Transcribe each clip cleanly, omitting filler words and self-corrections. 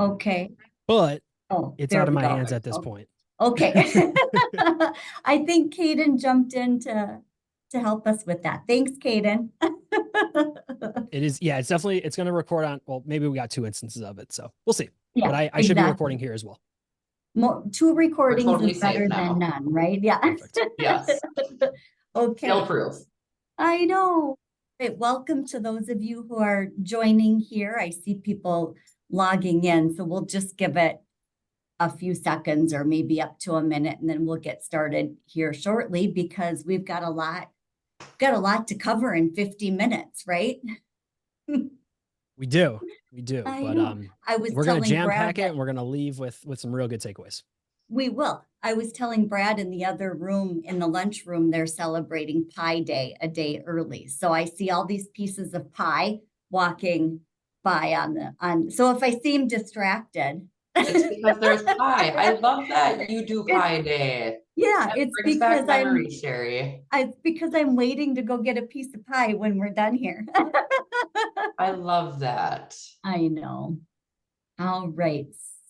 Okay. but Oh, it's there out of we my go. hands at this Oh, point. okay. I think Kaden jumped in to help us with that. Thanks, Kaden. It is, yeah, it's going to record on, well, maybe we got two instances of it, so we'll see. But Yeah, I should be recording exactly. here as well. Two We're recordings totally is safe better than now. none, right? Yeah. Perfect. Yes. Okay. Fail proof. I know. Hey, welcome to those of you who are joining here. I see people logging in, so we'll just give it a few seconds or maybe up to a minute, and then we'll get started here shortly because we've got a lot to cover in 50 minutes, right? We do, I but know. I was we're going to telling jam Brad pack it that and we're going to leave with some real good takeaways. we will. I was telling Brad in the other room, in the lunchroom, they're celebrating Pie Day a day early. So I see all these pieces of pie walking by so if I seem distracted. It's because there's pie. I love that you do Pie Day. Yeah, That it's brings back because memories, Sherry. it's because I'm waiting to go get a piece of pie when we're done here. I love that. I know. All right.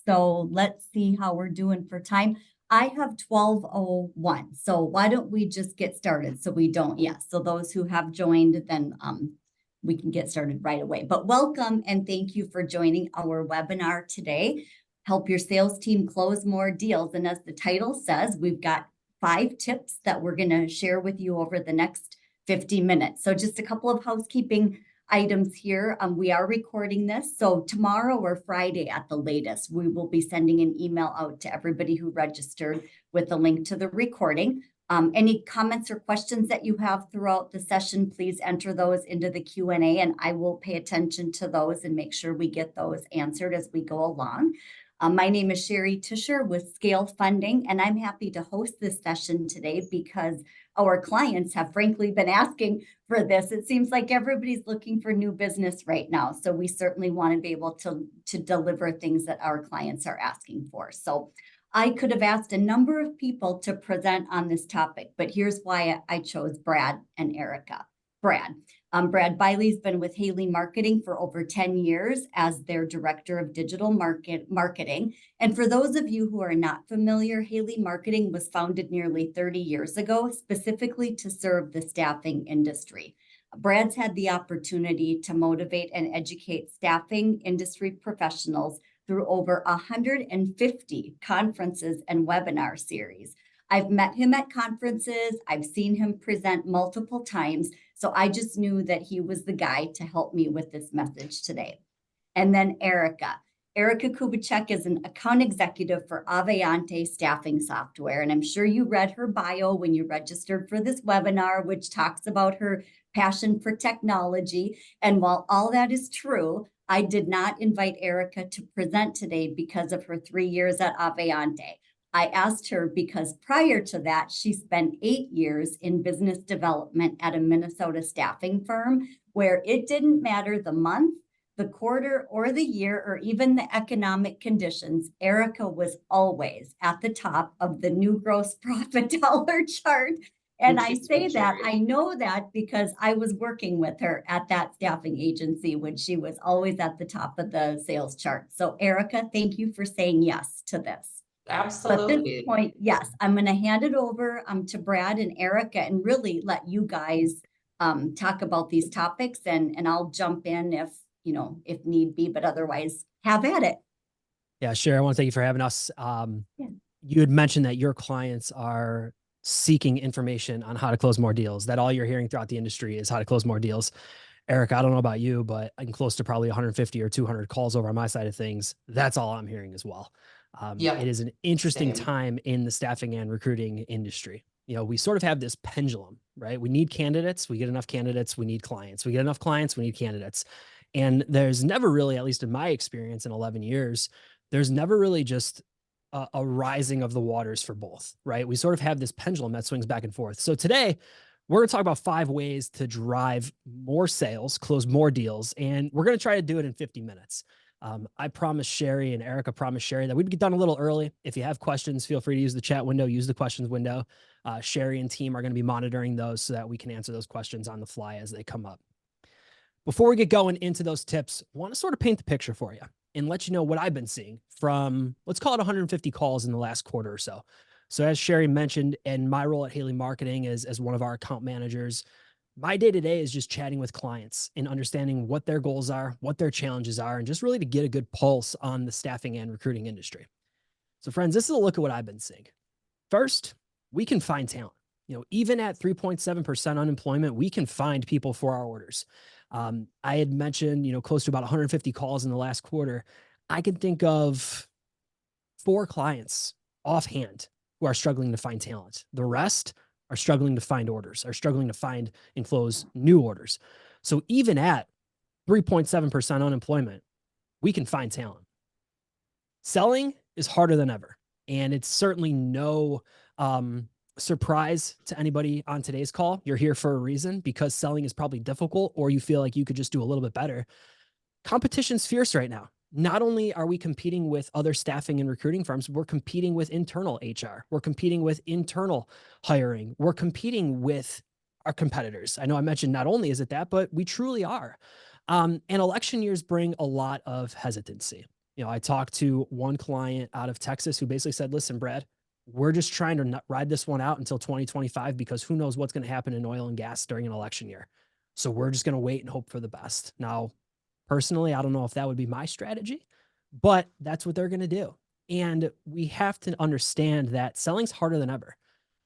So let's see how we're doing for time. I have 12:01. So why don't we just get started so we don't, yes. So those who have joined, then we can get started right away. But welcome and thank you for joining our webinar today. Help your sales team close more deals. And as the title says, we've got 5 tips that we're going to share with you over the next 50 minutes. So just a couple of housekeeping items here. We are recording this. So tomorrow or Friday at the latest, we will be sending an email out to everybody who registered with a link to the recording. Any comments or questions that you have throughout the session, please enter those into the Q&A and I will pay attention to those and make sure we get those answered as we go along. My name is Sherry Tischer with Scale Funding, and I'm happy to host this session today because our clients have frankly been asking for this. It seems like everybody's looking for new business right now. So we certainly want to be able to deliver things that our clients are asking for. So I could have asked a number of people to present on this topic, but here's why I chose Brad and Erika. Brad Bialy's been with Haley Marketing for over 10 years as their Director of Digital Marketing. And for those of you who are not familiar, Haley Marketing was founded nearly 30 years ago, specifically to serve the staffing industry. Brad's had the opportunity to motivate and educate staffing industry professionals through over 150 conferences and webinar series. I've met him at conferences. I've seen him present multiple times. So I just knew that he was the guy to help me with this message today. And then Erika Kubitschek is an account executive for Avionte staffing software. And I'm sure you read her bio when you registered for this webinar, which talks about her passion for technology. And while all that is true, I did not invite Erika to present today because of her 3 years at Avionte. I asked her because prior to that, she spent 8 years in business development at a Minnesota staffing firm where it didn't matter the month, the quarter, or the year, or even the economic conditions. Erika was always at the top of the new gross profit dollar chart. And I say that, I know that because I was working with her at that staffing agency when she was always at the top of the sales chart. So Erika, thank you for saying yes to this. Absolutely. But at this point, yes, I'm going to hand it over to Brad and Erika and really let you guys talk about these topics and I'll jump in if need be, but otherwise have at it. Yeah, sure. I want to thank you for having us. You had mentioned that your clients are seeking information on how to close more deals, that all you're hearing throughout the industry is how to close more deals. Erika, I don't know about you, but I'm close to probably 150 or 200 calls over on my side of things. That's all I'm hearing as well. It is an interesting time in the staffing and recruiting industry. We sort of have this pendulum, right? We need candidates. We get enough candidates. We need clients. We get enough clients. We need candidates. And there's never really, at least in my experience in 11 years, there's never really just a rising of the waters for both, right? We sort of have this pendulum that swings back and forth. So today, we're going to talk about 5 ways to drive more sales, close more deals, and we're going to try to do it in 50 minutes. I promised Sherry and Erika promised Sherry that we'd get done a little early. If you have questions, feel free to use the chat window, use the questions window. Sherry and team are going to be monitoring those so that we can answer those questions on the fly as they come up. Before we get going into those tips, I want to sort of paint the picture for you. and let you know what I've been seeing from, let's call it 150 calls in the last quarter or so. So as Sherry mentioned, and my role at Haley Marketing as one of our account managers, my day-to-day is just chatting with clients and understanding what their goals are, what their challenges are, and just really to get a good pulse on the staffing and recruiting industry. So friends, this is a look at what I've been seeing. First, we can find talent. Even at 3.7% unemployment, we can find people for our orders. I had mentioned, close to about 150 calls in the last quarter. I can think of 4 clients offhand who are struggling to find talent. The rest are struggling to find orders, are struggling to find and close new orders. So even at 3.7% unemployment, we can find talent. Selling is harder than ever. And it's certainly no surprise to anybody on today's call. You're here for a reason, because selling is probably difficult, or you feel like you could just do a little bit better. Competition's fierce right now. Not only are we competing with other staffing and recruiting firms, we're competing with internal HR. We're competing with internal hiring. We're competing with our competitors. I know I mentioned not only is it that, but we truly are. And election years bring a lot of hesitancy. I talked to one client out of Texas who basically said, listen, Brad, we're just trying to not ride this one out until 2025, because who knows what's going to happen in oil and gas during an election year. So we're just going to wait and hope for the best. Now, personally, I don't know if that would be my strategy, but that's what they're going to do. And we have to understand that selling's harder than ever.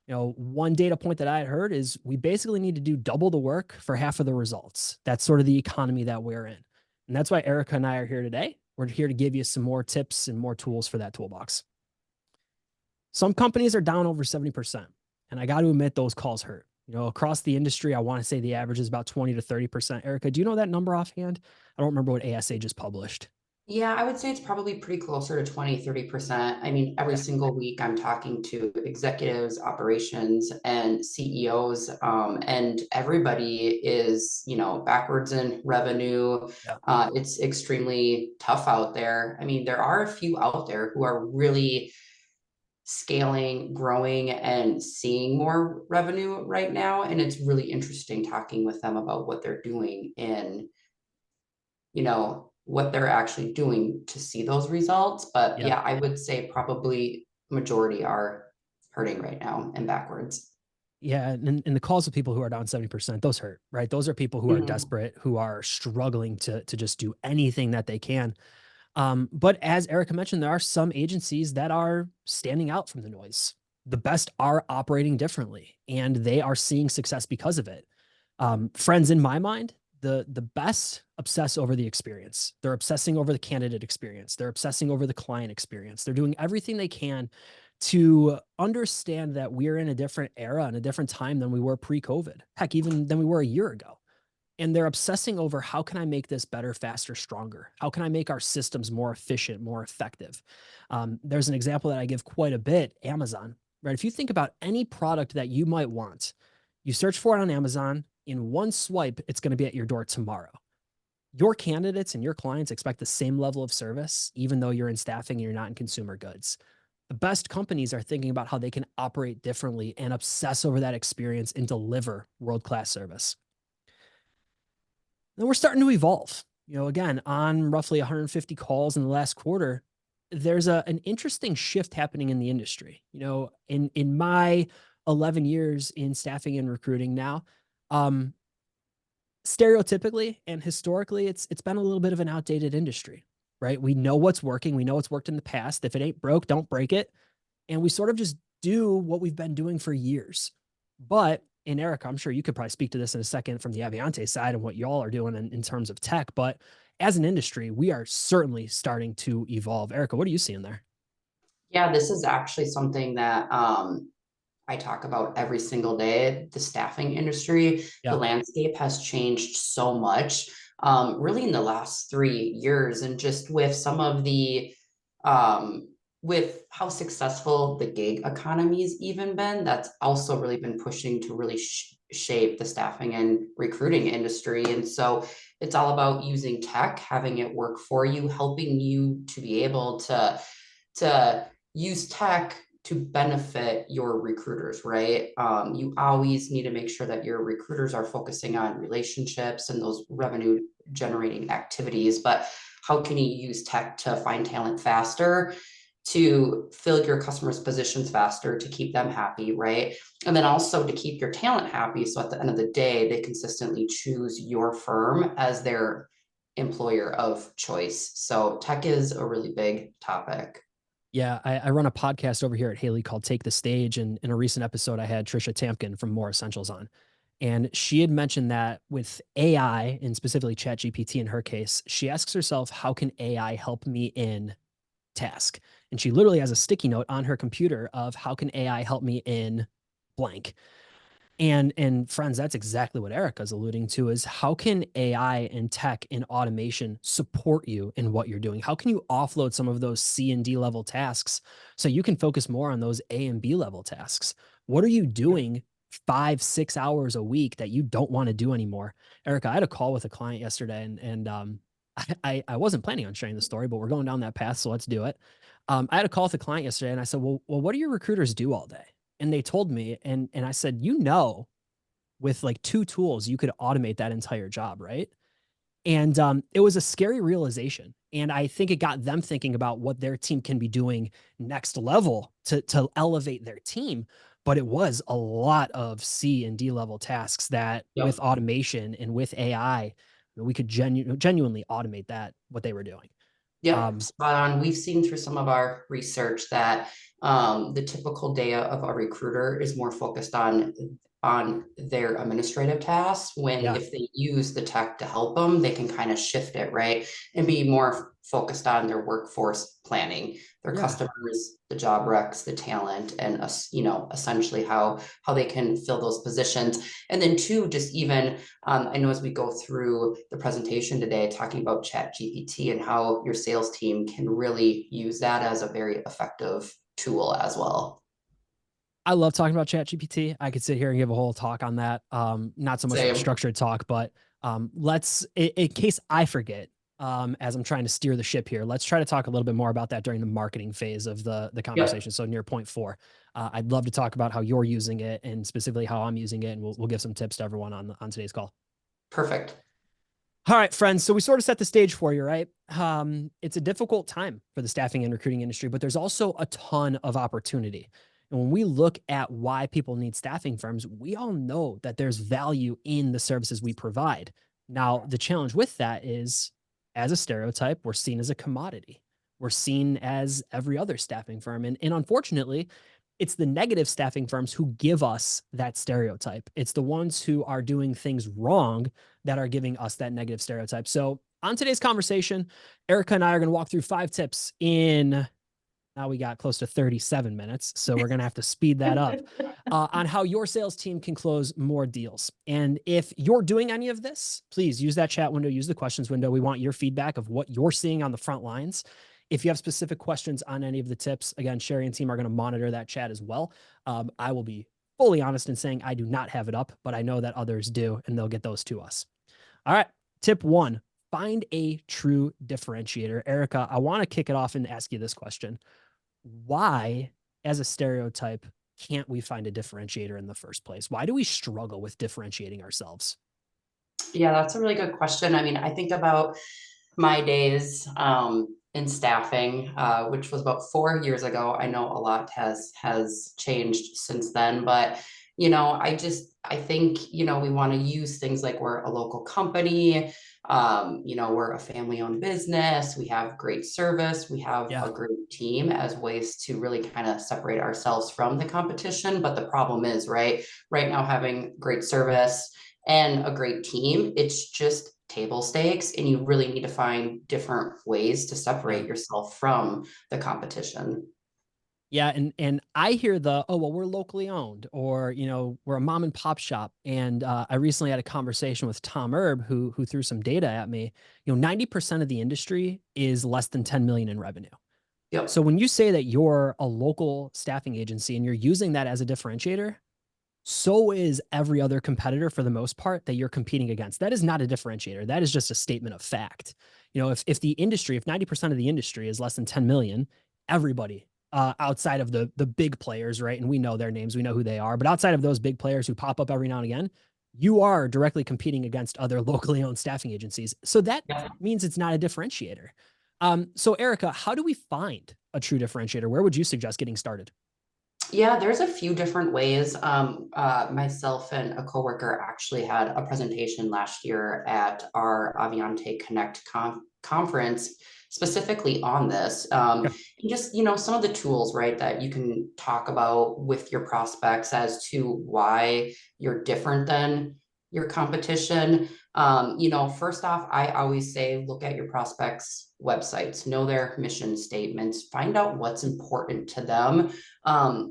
One data point that I had heard is we basically need to do double the work for half of the results. That's sort of the economy that we're in. And that's why Erika and I are here today. We're here to give you some more tips and more tools for that toolbox. Some companies are down over 70%. And I got to admit, those calls hurt. Across the industry, I want to say the average is about 20 to 30%. Erika, do you know that number offhand? I don't remember what ASA just published. Yeah, I would say it's probably pretty closer to 20, 30%. I mean, every Okay. single week I'm talking to executives, operations, and CEOs, and everybody is, backwards in revenue. Yeah. It's extremely tough out there. I mean, there are a few out there who are really scaling, growing, and seeing more revenue right now. And it's really interesting talking with them about what they're doing and, what they're actually doing to see those results. But Yeah. yeah, I would say probably majority are hurting right now and backwards. Yeah. And the calls of people who are down 70%, those hurt, right? Those are people who are desperate, who are struggling to just do anything that they can. But as Erika mentioned, there are some agencies that are standing out from the noise. The best are operating differently, and they are seeing success because of it. Friends, in my mind, the best obsess over the experience. They're obsessing over the candidate experience. They're obsessing over the client experience. They're doing everything they can to understand that we're in a different era and a different time than we were pre-COVID. Heck, even than we were a year ago. And they're obsessing over, how can I make this better, faster, stronger? How can I make our systems more efficient, more effective? There's an example that I give quite a bit, Amazon, right? If you think about any product that you might want, you search for it on Amazon, in one swipe, it's going to be at your door tomorrow. Your candidates and your clients expect the same level of service, even though you're in staffing and you're not in consumer goods. The best companies are thinking about how they can operate differently and obsess over that experience and deliver world-class service. Then we're starting to evolve. Again, on roughly 150 calls in the last quarter, there's an interesting shift happening in the industry. In my 11 years in staffing and recruiting now, stereotypically and historically, it's been a little bit of an outdated industry, right? We know what's working. We know what's worked in the past. If it ain't broke, don't break it. And we sort of just do what we've been doing for years. But and Erika, I'm sure you could probably speak to this in a second from the Avionte side and what y'all are doing in terms of tech. But as an industry, we are certainly starting to evolve. Erika, what are you seeing there? Yeah, this is actually something that I talk about every single day. The staffing industry, the Yeah. landscape has changed so much, really in the last 3 years, and just with some of the with how successful the gig economy's even been, that's also really been pushing to really shape the staffing and recruiting industry. And so it's all about using tech, having it work for you, helping you to be able to use tech to benefit your recruiters, right? You always need to make sure that your recruiters are focusing on relationships and those revenue generating activities. But how can you use tech to find talent faster, to fill your customers' positions faster, to keep them happy, right? And then also to keep your talent happy. So at the end of the day, they consistently choose your firm as their employer of choice. So tech is a really big topic. Yeah, I run a podcast over here at Haley called Take the Stage. And in a recent episode, I had Trisha Tampkin from More Essentials on. And she had mentioned that with AI and specifically ChatGPT in her case, she asks herself, how can AI help me in task? And she literally has a sticky note on her computer of how can AI help me in blank. And friends, that's exactly what Erika's alluding to is how can AI and tech and automation support you in what you're doing? How can you offload some of those C and D level tasks so you can focus more on those A and B level tasks? What are you doing 5, 6 hours a week that you don't want to do anymore? Erika, I had a call with a client yesterday and I wasn't planning on sharing the story, but we're going down that path. So let's do it. I had a call with a client yesterday and I said, well, what do your recruiters do all day? And they told me, and I said, with like 2 tools, you could automate that entire job, right? And it was a scary realization. And I think it got them thinking about what their team can be doing next level to elevate their team. But it was a lot of C and D level tasks that with Yep. automation and with AI, we could genuinely automate that, what they were doing. Yep, spot on. We've seen through some of our research that the typical day of a recruiter is more focused on their administrative tasks, when Yeah. if they use the tech to help them, they can kind of shift it, right? And be more focused on their workforce planning, their Yeah. customers, the job recs, the talent, and essentially how they can fill those positions. And then two, just even I know as we go through the presentation today, talking about Chat GPT and how your sales team can really use that as a very effective tool as well. I love talking about ChatGPT. I could sit here and give a whole talk on that. Not so much of a Same. structured talk, but let's, in case I forget, as I'm trying to steer the ship here, let's try to talk a little bit more about that during the marketing phase of the conversation. Yep, So near point 4, I'd love to talk about how you're using it and specifically how I'm using it, and we'll give some tips to everyone on today's call. perfect. All right, friends. So we sort of set the stage for you, right? It's a difficult time for the staffing and recruiting industry, but there's also a ton of opportunity. And when we look at why people need staffing firms, we all know that there's value in the services we provide. Now, the challenge with that is, as a stereotype, we're seen as a commodity. We're seen as every other staffing firm. And unfortunately, it's the negative staffing firms who give us that stereotype. It's the ones who are doing things wrong that are giving us that negative stereotype. So on today's conversation, Erika and I are going to walk through 5 tips in, now we got close to 37 minutes. So we're going to have to speed that up on how your sales team can close more deals. And if you're doing any of this, please use that chat window, use the questions window. We want your feedback of what you're seeing on the front lines. If you have specific questions on any of the tips, again, Sherry and team are going to monitor that chat as well. I will be fully honest in saying I do not have it up, but I know that others do, and they'll get those to us. All right. Tip 1, find a true differentiator. Erika, I want to kick it off and ask you this question. Why, as a stereotype, can't we find a differentiator in the first place? Why do we struggle with differentiating ourselves? Yeah, that's a really good question. I mean, I think about my days in staffing, which was about 4 years ago. I know a lot has changed since then, but I think we want to use things like we're a local company, we're a family-owned business, we have great service, we have Yeah. a great team as ways to really kind of separate ourselves from the competition. But the problem is, right now, having great service and a great team, it's just table stakes, and you really need to find different ways to Yeah. separate yourself from the competition. Yeah, and I hear the, oh, well, we're locally owned, or we're a mom and pop shop. And I recently had a conversation with Tom Erb, who threw some data at me. 90% of the industry is less than 10 million in revenue. So Yep. when you say that you're a local staffing agency and you're using that as a differentiator, so is every other competitor for the most part that you're competing against. That is not a differentiator. That is just a statement of fact. If the industry, if 90% of the industry is less than 10 million, everybody outside of the big players, right? And we know their names, we know who they are, but outside of those big players who pop up every now and again, you are directly competing against other locally owned staffing agencies. So that Yeah. means it's not a differentiator. So Erika, how do we find a true differentiator? Where would you suggest getting started? Yeah, there's a few different ways. Myself and a coworker actually had a presentation last year at our Avionte Connect conference specifically on this. Okay. And just, some of the tools, right, that you can talk about with your prospects as to why you're different than your competition. First off, I always say look at your prospects' websites, know their mission statements, find out what's important to them.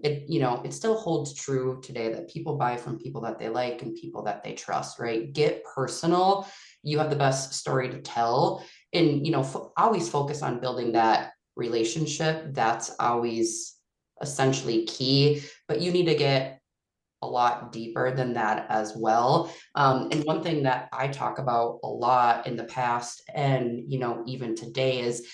It still holds true today that people buy from people that they like and people that they trust, right? Get personal. You have the best story to tell, and always focus on building that relationship. That's always essentially key, but you need to get a lot deeper than that as well. And one thing that I talk about a lot in the past and even today is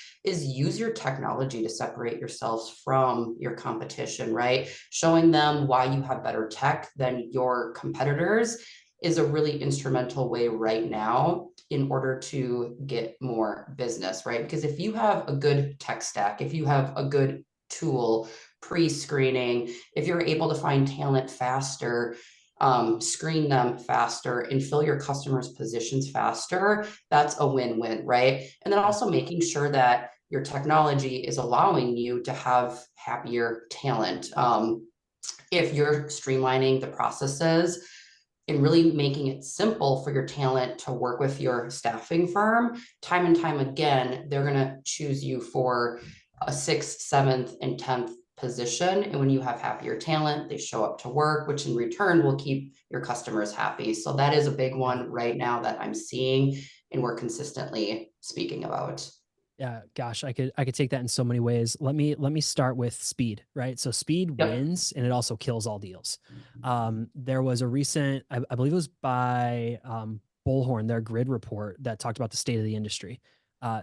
use your technology to separate yourselves from your competition, right? Showing them why you have better tech than your competitors is a really instrumental way right now in order to get more business, right? Because if you have a good tech stack, if you have a good tool, pre-screening, if you're able to find talent faster, screen them faster, and fill your customers' positions faster, that's a win-win, right? And then also making sure that your technology is allowing you to have happier talent. If you're streamlining the processes and really making it simple for your talent to work with your staffing firm, time and time again, they're going to choose you for a 6th, 7th, and 10th position. And when you have happier talent, they show up to work, which in return will keep your customers happy. So that is a big one right now that I'm seeing and we're consistently speaking about. Yeah, gosh, I could take that in so many ways. Let me start with speed, right? So speed Yep. wins and it also kills all deals. There was a recent, I believe it was by Bullhorn, their grid report that talked about the state of the industry,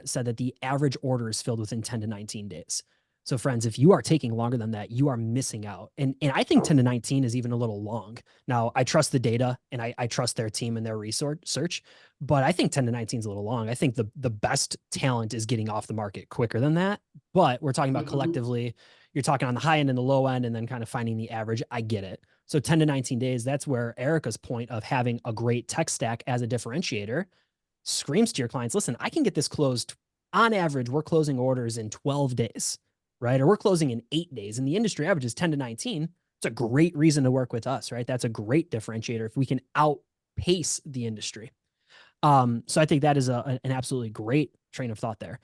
said that the average order is filled within 10 to 19 days. So friends, if you are taking longer than that, you are missing out. And I think 10 to 19 is even a little long. Now, I trust the data and I trust their team and their research search, but I think 10 to 19 is a little long. I think the best talent is getting off the market quicker than that. But we're talking about collectively, you're talking on the high end and the low end, and then kind of finding the average. I get it. So 10 to 19 days, that's where Erika's point of having a great tech stack as a differentiator screams to your clients, listen, I can get this closed. On average, we're closing orders in 12 days, right? Or we're closing in 8 days. And the industry average is 10 to 19. It's a great reason to work with us, right? That's a great differentiator if we can outpace the industry. So I think that is an absolutely great train of thought there.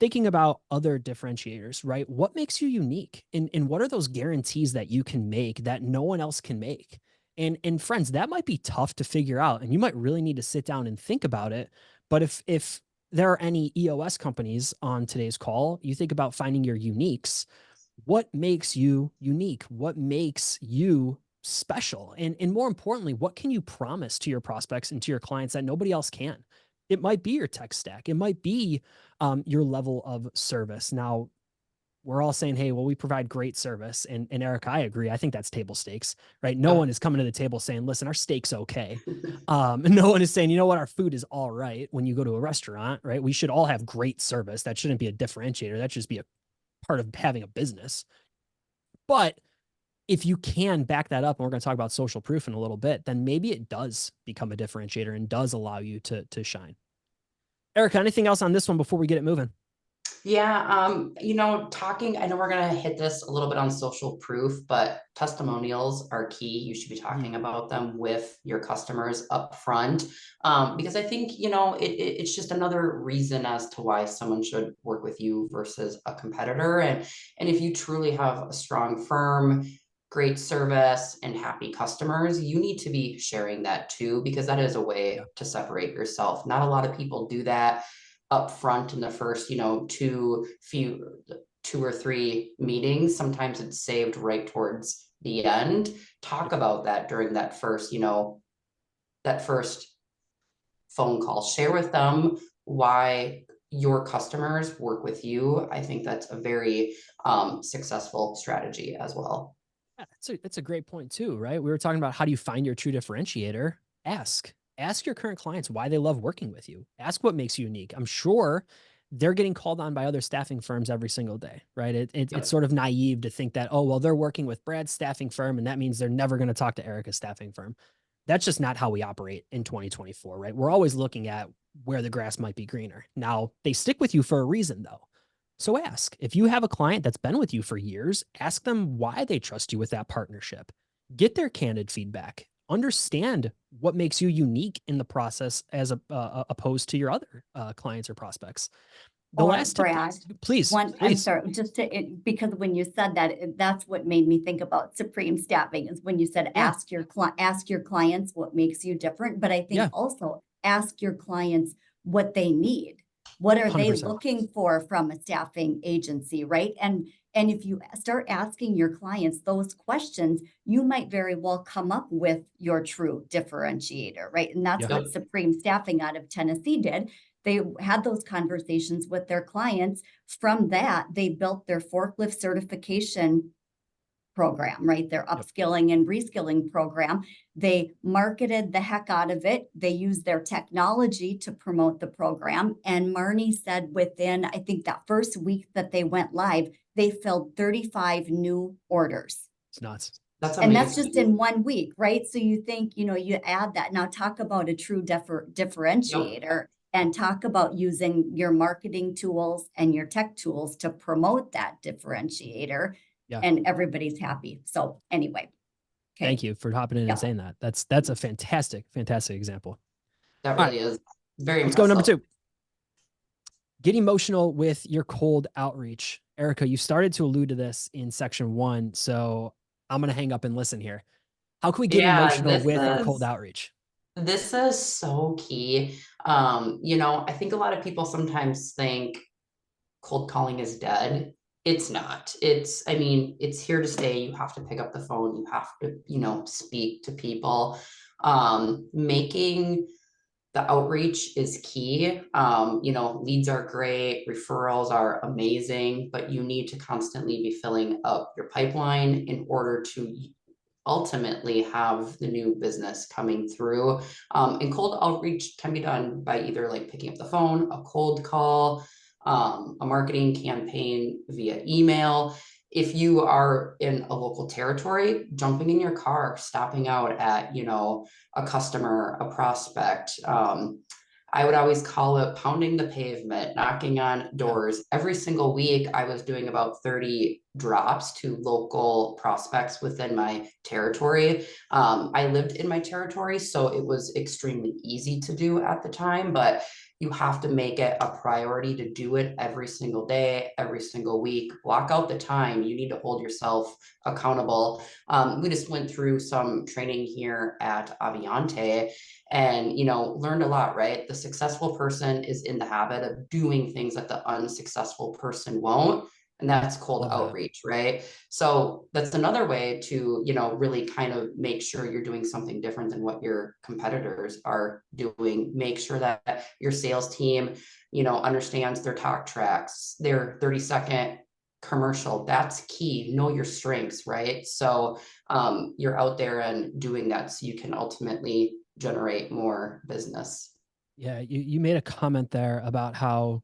Thinking about other differentiators, right? What makes you unique? And what are those guarantees that you can make that no one else can make? And friends, that might be tough to figure out. And you might really need to sit down and think about it. But if there are any EOS companies on today's call, you think about finding your uniques. What makes you unique? What makes you special? And more importantly, what can you promise to your prospects and to your clients that nobody else can? It might be your tech stack. It might be your level of service. Now, we're all saying, hey, well, we provide great service. And Erika, I agree. I think that's table stakes, right? No one is coming to the table saying, listen, our steak's okay. No one is saying, you know what, our food is all right when you go to a restaurant, right? We should all have great service. That shouldn't be a differentiator. That should just be a part of having a business. But if you can back that up, and we're going to talk about social proof in a little bit, then maybe it does become a differentiator and does allow you to shine. Erika, anything else on this one before we get it moving? Yeah, I know we're gonna hit this a little bit on social proof, but testimonials are key. You should be talking about them with your customers up front. Because I think, it's just another reason as to why someone should work with you versus a competitor. And if you truly have a strong firm, great service, and happy customers, you need to be sharing that too, because that is a way to separate yourself. Not a lot of people do that up front in the first, two or three meetings. Sometimes it's saved right towards the end. Talk about that during that first, that first phone call. Share with them why your customers work with you. I think that's a very successful strategy as well. Yeah, that's a great point too, right? We were talking about how do you find your true differentiator? Ask your current clients why they love working with you. Ask what makes you unique. I'm sure they're getting called on by other staffing firms every single day, right? It's sort of naive to think that, oh, well, they're working with Brad's staffing firm and that means they're never going to talk to Erika's staffing firm. That's just not how we operate in 2024, right? We're always looking at where the grass might be greener. Now, they stick with you for a reason, though. So ask. If you have a client that's been with you for years, ask them why they trust you with that partnership. Get their candid feedback. Understand what makes you unique in the process as opposed to your other clients or prospects. The Or last tip, Brad, please. I'm sorry, just because when you said that, that's what made me think about Supreme Staffing is when you said, Yeah. ask your clients what makes you different. But I think Yeah. also ask your clients what they need. What are they 100%. looking for from a staffing agency, right? And if you start asking your clients those questions, you might very well come up with your true differentiator, right? And that's Yeah. what Supreme Staffing out of Tennessee did. They had those conversations with their clients. From that, they built their forklift certification program, right? Their Yep. upskilling and reskilling program. They marketed the heck out of it. They used their technology to promote the program. And Marnie said within, I think that first week that they went live, they filled 35 new orders. It's nuts. That's And that's amazing. just in 1 week, right? So you think, you add that. Now talk about a true differentiator and talk about using your marketing tools and your tech tools to promote that differentiator. Yeah. And everybody's happy. So anyway. Okay. Thank you for hopping in Yeah. and saying that. That's a fantastic example. That All really is very Let's go impressive. number 2. Get emotional with your cold outreach. Erika, you started to allude to this in section 1, so I'm going to hang up and listen here. How can we get emotional with our cold outreach? This is so key. I think a lot of people sometimes think cold calling is dead. It's not. It's here to stay. You have to pick up the phone. You have to, speak to people. Making the outreach is key. Leads are great, referrals are amazing, but you need to constantly be filling up your pipeline in order to ultimately have the new business coming through. And cold outreach can be done by either like picking up the phone, a cold call, a marketing campaign via email. If you are in a local territory, jumping in your car, stopping out at, a customer, a prospect. I would always call it pounding the pavement, knocking on doors. Every single week, I was doing about 30 drops to local prospects within my territory. I lived in my territory, so it was extremely easy to do at the time, but you have to make it a priority to do it every single day, every single week. Block out the time. You need to hold yourself accountable. We just went through some training here at Avionte and, learned a lot, right? The successful person is in the habit of doing things that the unsuccessful person won't. And that's cold outreach, right? So that's another way to, really kind of make sure you're doing something different than what your competitors are doing. Make sure that your sales team, understands their talk tracks, their 30-second commercial. That's key. Know your strengths, right? So you're out there and doing that so you can ultimately generate more business. Yeah, you made a comment there about how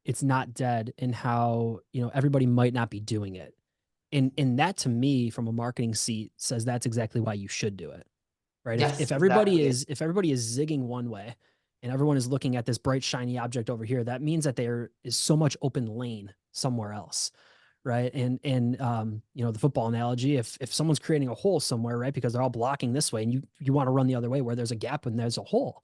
it's not dead and how, everybody might not be doing it. And that to me from a marketing seat says that's exactly why you should do it. Right? Yes, If everybody exactly. if everybody is zigging one way and everyone is looking at this bright shiny object over here, that means that there is so much open lane somewhere else. Right. And the football analogy, if someone's creating a hole somewhere, right, because they're all blocking this way and you want to run the other way where there's a gap and there's a hole.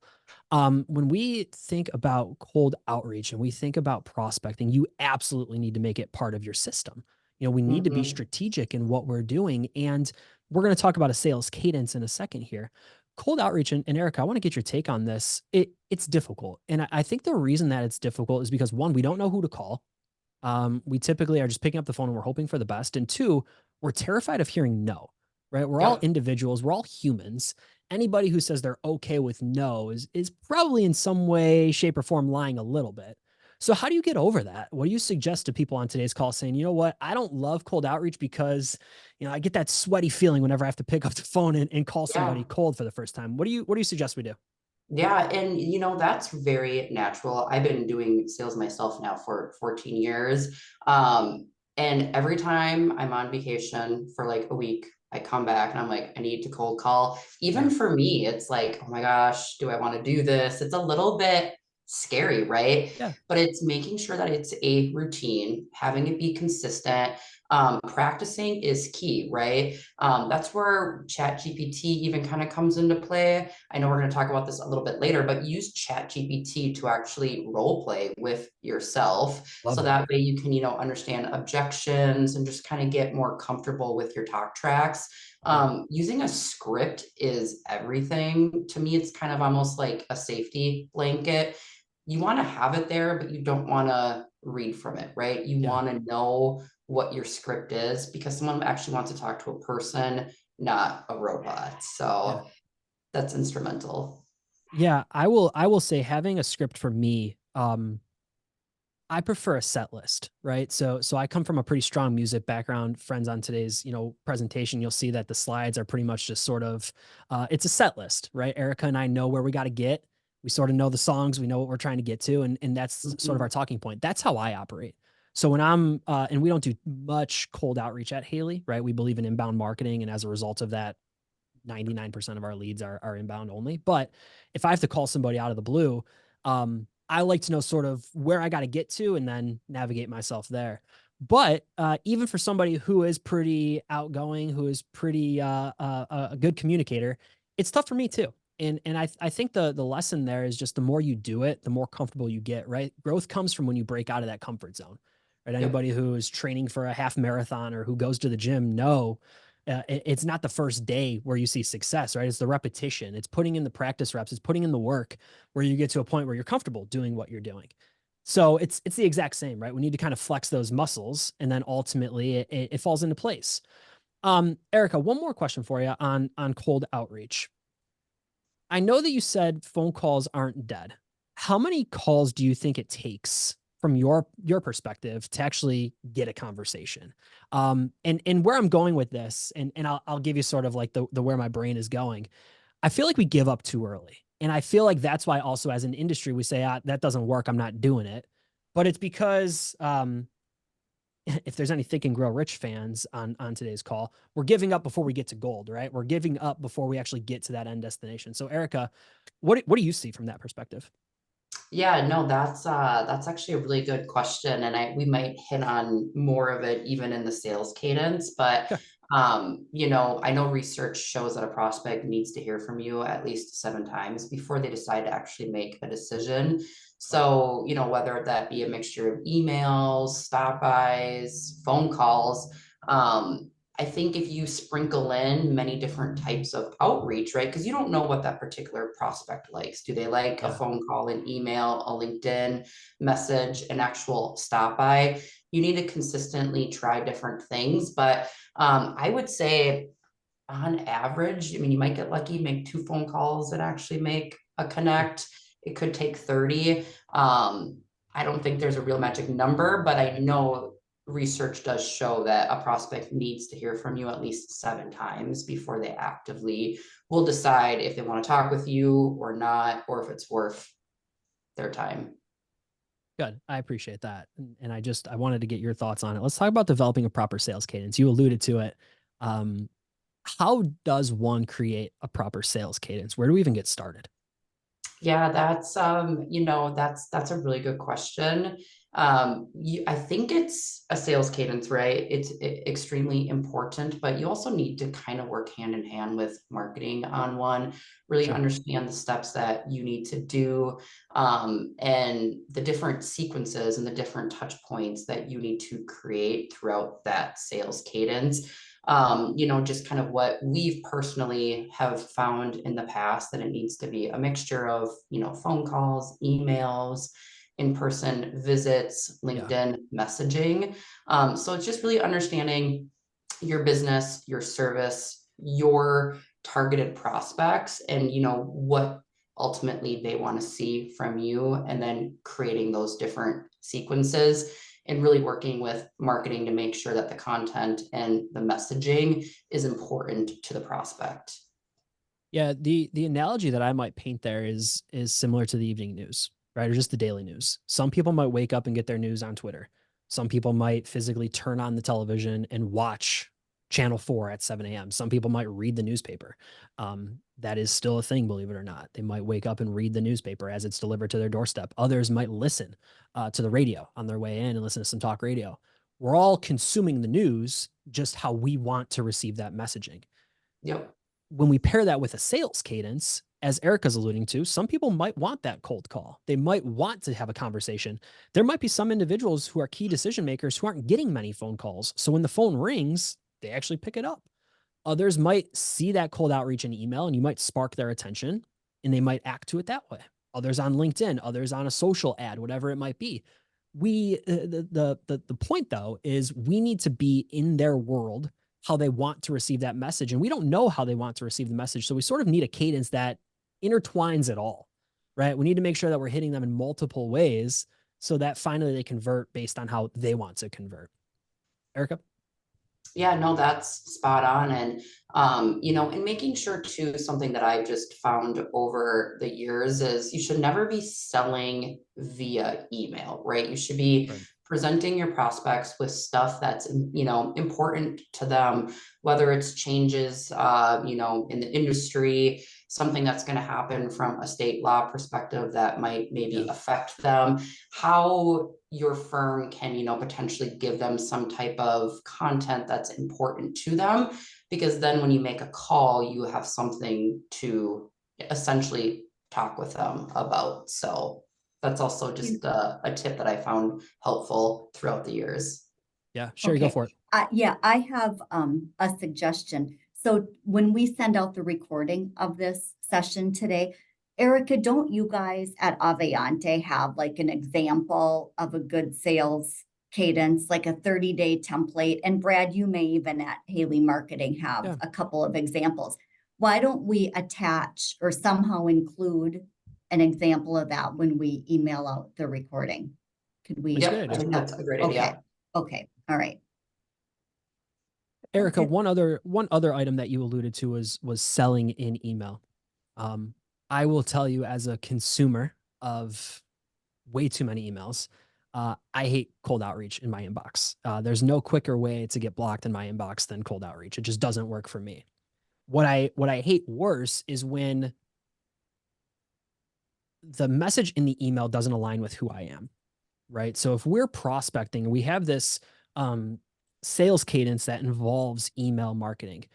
When we think about cold outreach and we think about prospecting, you absolutely need to make it part of your system. We need to be strategic in what we're doing. And we're going to talk about a sales cadence in a second here. Cold outreach, and Erika, I want to get your take on this. It's difficult. And I think the reason that it's difficult is because 1, we don't know who to call. We typically are just picking up the phone and we're hoping for the best. And 2, we're terrified of hearing no, right? We're all individuals. We're all humans. Anybody who says they're okay with no is probably in some way, shape, or form lying a little bit. So how do you get over that? What do you suggest to people on today's call saying, you know what, I don't love cold outreach because, I get that sweaty feeling whenever I have to pick up the phone and call somebody Yeah. cold for the first time. What do you suggest we do? Yeah, and that's very natural. I've been doing sales myself now for 14 years. And every time I'm on vacation for like a week, I come back and I'm like, I need to cold call. Even Yeah. for me, it's like, oh my gosh, do I want to do this? It's a little bit scary, right? Yeah. But it's making sure that it's a routine, having it be consistent. Practicing is key, right? That's where Chat GPT even kind of comes into play. I know we're going to talk about this a little bit later, but use Chat GPT to actually role play with yourself. Love So that. that way you can, understand objections and just kind of get more comfortable with your talk tracks. Yeah. Using a script is everything. To me, it's kind of almost like a safety blanket. You want to have it there, but you don't want to read from it, right? You Yeah. want to know what your script is because someone actually wants to talk to a person, not a robot. Yeah. So that's instrumental. Yeah. I will say having a script for me, I prefer a set list, right? So I come from a pretty strong music background. Friends on today's, presentation, you'll see that the slides are pretty much just sort of it's a set list, right? Erika and I know where we got to get. We sort of know the songs, we know what we're trying to get to, and that's sort of Mhm. our talking point. That's how I operate. So when I'm and we don't do much cold outreach at Haley, right? We believe in inbound marketing, and as a result of that, 99% of our leads are inbound only. But if I have to call somebody out of the blue, I like to know sort of where I got to get to and then navigate myself there. But even for somebody who is pretty outgoing, who is pretty a good communicator, it's tough for me too. And I think the lesson there is just the more you do it, the more comfortable you get, right? Growth comes from when you break out of that comfort zone, right? Yep. Anybody who is training for a half marathon or who goes to the gym know it's not the first day where you see success, right? It's the repetition. It's putting in the practice reps. It's putting in the work where you get to a point where you're comfortable doing what you're doing. So it's the exact same, right? We need to kind of flex those muscles, and then ultimately it falls into place. Erika, one more question for you on cold outreach. I know that you said phone calls aren't dead. How many calls do you think it takes from your perspective to actually get a conversation? And where I'm going with this, and I'll give you sort of like the where my brain is going. I feel like we give up too early. And I feel like that's why also as an industry, we say, that doesn't work. I'm not doing it. But it's because if there's any Think and Grow Rich fans on today's call, we're giving up before we get to gold, right? We're giving up before we actually get to that end destination. So Erika, what do you see from that perspective? Yeah, no, that's actually a really good question. And we might hit on more of it even in the sales cadence, but Okay. I know research shows that a prospect needs to hear from you at least 7 times before they decide to actually make a decision. Love it. So, whether that be a mixture of emails, stop bys, phone calls, I think if you sprinkle in many different types of outreach, right? Because you don't know what that particular prospect likes. Do they like a Yeah. phone call, an email, a LinkedIn message, an actual stop by? You need to consistently try different things. But I would say on average, I mean, you might get lucky, make 2 phone calls that actually make a Sure. connect. It could take 30. I don't think there's a real magic number, but I know research does show that a prospect needs to hear from you at least 7 times before they actively will decide if they want to talk with you or not, or if it's worth their time. Good. I appreciate that. And I wanted to get your thoughts on it. Let's talk about developing a proper sales cadence. You alluded to it. Um, how does one create a proper sales cadence? Where do we even get started? Yeah, that's a really good question. I think it's a sales cadence, right? It's extremely important, but you also need to kind of work hand in hand with marketing on one, really Sure. understand the steps that you need to do, and the different sequences and the different touch points that you need to create throughout that sales cadence. Just kind of what we've personally have found in the past that it needs to be a mixture of, phone calls, emails, in-person visits, Yeah. LinkedIn messaging. So it's just really understanding your business, your service, your targeted prospects, and what ultimately they want to see from you, and then creating those different sequences and really working with marketing to make sure that the content and the messaging is important to the prospect. Yeah, the analogy that I might paint there is similar to the evening news, right? Or just the daily news. Some people might wake up and get their news on Twitter. Some people might physically turn on the television and watch Channel 4 at 7 a.m. Some people might read the newspaper. That is still a thing, believe it or not. They might wake up and read the newspaper as it's delivered to their doorstep. Others might listen to the radio on their way in and listen to some talk radio. We're all consuming the news just how we want to receive that messaging. Yep. When we pair that with a sales cadence, as Erika's alluding to, some people might want that cold call. They might want to have a conversation. There might be some individuals who are key decision makers who aren't getting many phone calls. So when the phone rings, they actually pick it up. Others might see that cold outreach in email and you might spark their attention and they might act to it that way. Others on LinkedIn, others on a social ad, whatever it might be. The point though is we need to be in their world, how they want to receive that message. And we don't know how they want to receive the message. So we sort of need a cadence that intertwines it all, right? We need to make sure that we're hitting them in multiple ways so that finally they convert based on how they want to convert. Erika? Yeah, no, that's spot on. And, and making sure too, something that I've just found over the years is you should never be selling via email, right? You should be Right. presenting your prospects with stuff that's, important to them, whether it's changes, in the industry, something that's going to happen from a state law perspective that might maybe affect them, how your firm can, potentially give them some type of content that's important to them, because then when you make a call, you have something to essentially talk with them about. So that's also just a tip that I found helpful throughout the years. Yeah, Sherry, go for it. Yeah, I have a suggestion. So when we send out the recording of this session today, Erika, don't you guys at Avionte have like an example of a good sales cadence, like a 30-day template? And Brad, you may even at Haley Marketing have a couple of examples. Why don't we attach or somehow include an example of that when we email out the recording? Could we? I think that's a great idea. Okay. All right. Erika, one other item that you alluded to was selling in email. I will tell you, as a consumer of way too many emails, I hate cold outreach in my inbox. There's no quicker way to get blocked in my inbox than cold outreach. It just doesn't work for me. What I hate worse is when the message in the email doesn't align with who I am, right? So if we're prospecting, we have this sales cadence that involves email marketing.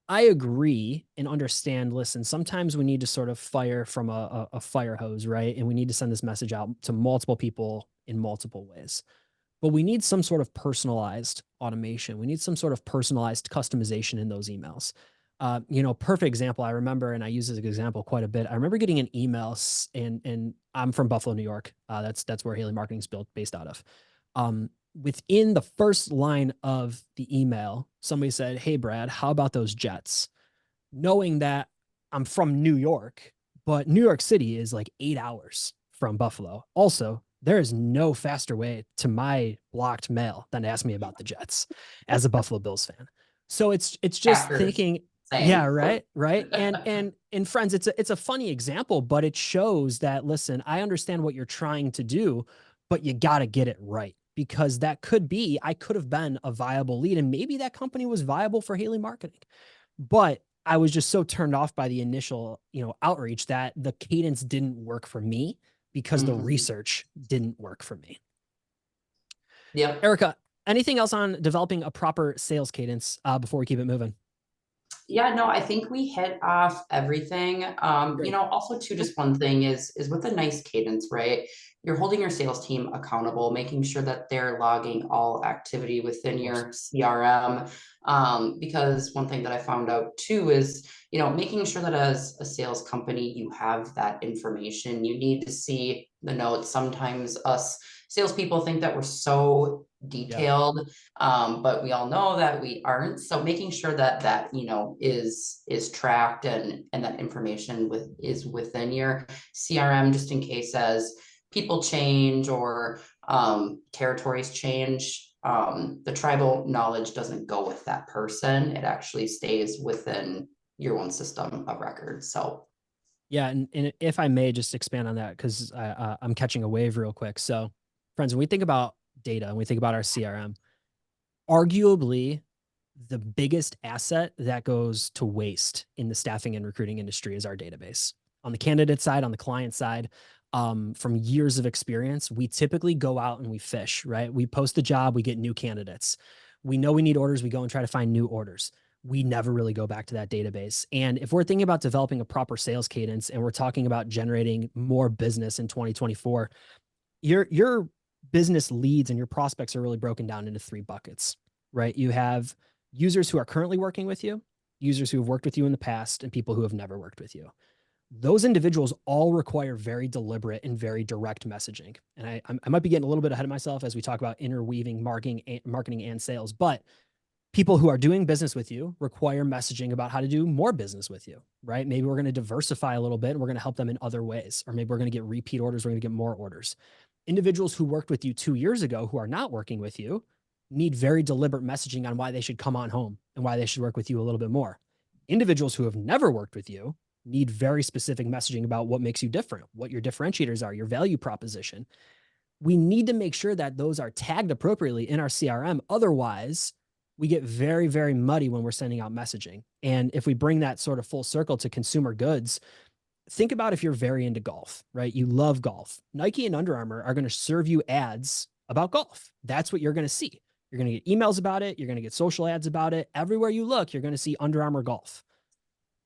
I agree and understand, listen, sometimes we need to sort of fire from a fire hose, right? And we need to send this message out to multiple people in multiple ways. But we need some sort of personalized automation. We need some sort of personalized customization in those emails. Perfect example, I remember, and I use this example quite a bit. I remember getting an email, and I'm from Buffalo, New York. That's where Haley Marketing's based out of. Within the first line of the email, somebody said, "Hey, Brad, how about those Jets?" Knowing that I'm from New York, but New York City is like 8 hours from Buffalo. Also, there is no faster way to my blocked mail than to ask me about the Jets as a Buffalo Bills fan. So it's just thinking, yeah, right. And friends, it's a funny example, but it shows that, listen, I understand what you're trying to do, but you got to get it right. Because that could be, I could have been a viable lead, and maybe that company was viable for Haley Marketing. But I was just so turned off by the initial, outreach that the cadence didn't work for me because the research didn't work for me. Yeah. Erika, anything else on developing a proper sales cadence before we keep it moving? Yeah, no, I think we hit off everything. Also too, just one thing is with a nice cadence, right? You're holding your sales team accountable, making sure that they're logging all activity within your CRM. Because one thing that I found out too is, making sure that as a sales company, you have that information. You need to see the notes. Sometimes us salespeople think that we're so detailed, but we all know that we aren't. So making sure that that, is tracked and that information is within your CRM, just in case as people change or territories change, the tribal knowledge doesn't go with that person. It actually stays within your own system of record. So Yeah, and if I may just expand on that, because I'm catching a wave real quick. So, friends, when we think about data and we think about our CRM, arguably the biggest asset that goes to waste in the staffing and recruiting industry is our database. On the candidate side, on the client side, from years of experience, we typically go out and we fish, right? We post a job, we get new candidates. We know we need orders, we go and try to find new orders. We never really go back to that database. And if we're thinking about developing a proper sales cadence and we're talking about generating more business in 2024, your business leads and your prospects are really broken down into 3 buckets, right? You have users who are currently working with you, users who have worked with you in the past, and people who have never worked with you. Those individuals all require very deliberate and very direct messaging. And I might be getting a little bit ahead of myself as we talk about interweaving marketing and sales, but people who are doing business with you require messaging about how to do more business with you, right? Maybe we're going to diversify a little bit and we're going to help them in other ways, or maybe we're going to get repeat orders, we're going to get more orders. Individuals who worked with you 2 years ago who are not working with you need very deliberate messaging on why they should come on home and why they should work with you a little bit more. Individuals who have never worked with you need very specific messaging about what makes you different, what your differentiators are, your value proposition. We need to make sure that those are tagged appropriately in our CRM. Otherwise, we get very, very muddy when we're sending out messaging. And if we bring that sort of full circle to consumer goods, think about if you're very into golf, right? You love golf. Nike and Under Armour are going to serve you ads about golf. That's what you're going to see. You're going to get emails about it. You're going to get social ads about it. Everywhere you look, you're going to see Under Armour golf.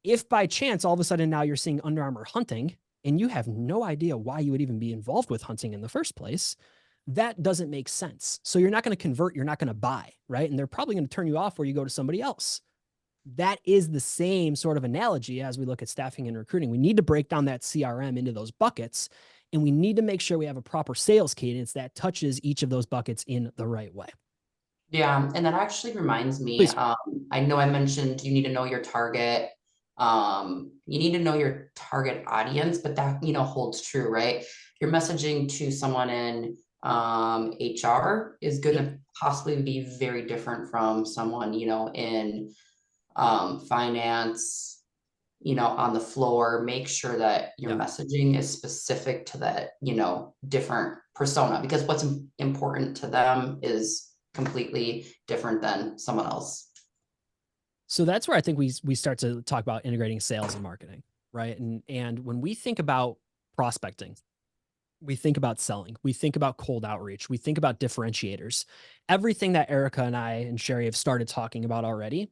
If by chance, all of a sudden now you're seeing Under Armour hunting and you have no idea why you would even be involved with hunting in the first place, that doesn't make sense. So you're not going to convert, you're not going to buy, right? And they're probably going to turn you off where you go to somebody else. That is the same sort of analogy as we look at staffing and recruiting. We need to break down that CRM into those buckets, and we need to make sure we have a proper sales cadence that touches each of those buckets in the right way. yeah, and that actually reminds me, Please. I know I mentioned you need to know your target. You need to know your target audience, but that, holds true, right? Your messaging to someone in HR is going to possibly be very different from someone, in finance, on the floor. Make sure that your messaging is specific to that, different persona, because what's important to them is completely different than someone else. So that's where I think we start to talk about integrating sales and marketing, right? And when we think about prospecting, we think about selling, we think about cold outreach, we think about differentiators. Everything that Erika and I and Sherry have started talking about already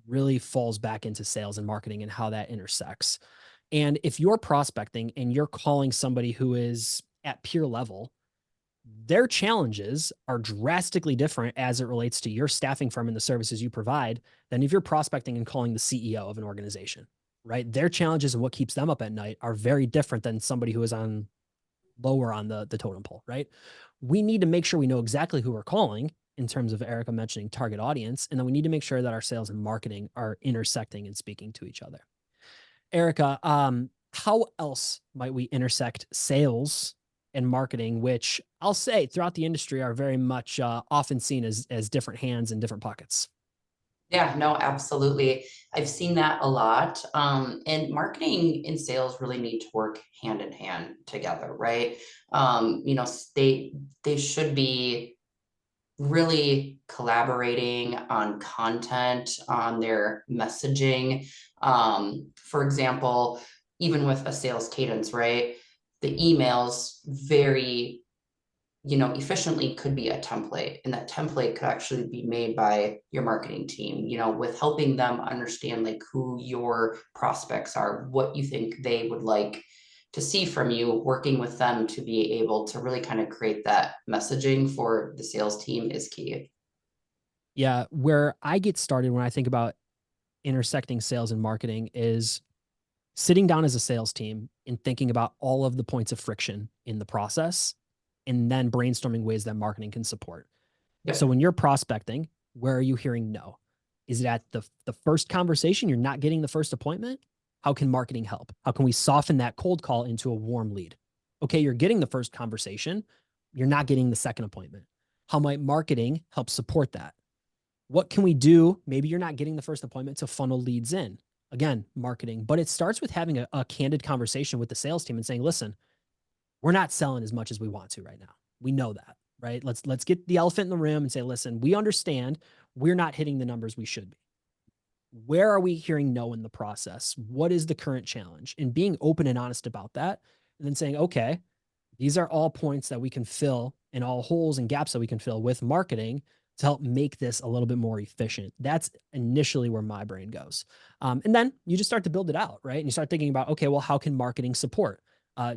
really falls back into sales and marketing and how that intersects. And if you're prospecting and you're calling somebody who is at peer level, their challenges are drastically different as it relates to your staffing firm and the services you provide than if you're prospecting and calling the CEO of an organization, right? Their challenges and what keeps them up at night are very different than somebody who is on lower on the totem pole, right? We need to make sure we know exactly who we're calling in terms of Erika mentioning target audience. And then we need to make sure that our sales and marketing are intersecting and speaking to each other. Erika, how else might we intersect sales and marketing, which I'll say throughout the industry are very much often seen as different hands in different pockets? Yeah, no, absolutely. I've seen that a lot. And marketing and sales really need to work hand in hand together, right? They should be really collaborating on content, on their messaging. For example, even with a sales cadence, right? The emails very, efficiently could be a template, and that template could actually be made by your marketing team, with helping them understand like who your prospects are, what you think they would like to see from you, working with them to be able to really kind of create that messaging for the sales team is key. Yeah, where I get started when I think about intersecting sales and marketing is sitting down as a sales team and thinking about all of the points of friction in the process and then brainstorming ways that marketing can support. Yep. So when you're prospecting, where are you hearing no? Is it at the first conversation? You're not getting the first appointment? How can marketing help? How can we soften that cold call into a warm lead? Okay, you're getting the first conversation. You're not getting the second appointment. How might marketing help support that? What can we do? Maybe you're not getting the first appointment to funnel leads in. Again, marketing, but it starts with having a candid conversation with the sales team and saying, listen, we're not selling as much as we want to right now. We know that, right? Let's get the elephant in the room and say, listen, we understand we're not hitting the numbers we should be. Where are we hearing no in the process? What is the current challenge? And being open and honest about that, and then saying, okay, these are all points that we can fill and all holes and gaps that we can fill with marketing to help make this a little bit more efficient. That's initially where my brain goes. And then you just start to build it out, right? And you start thinking about, okay, well, how can marketing support?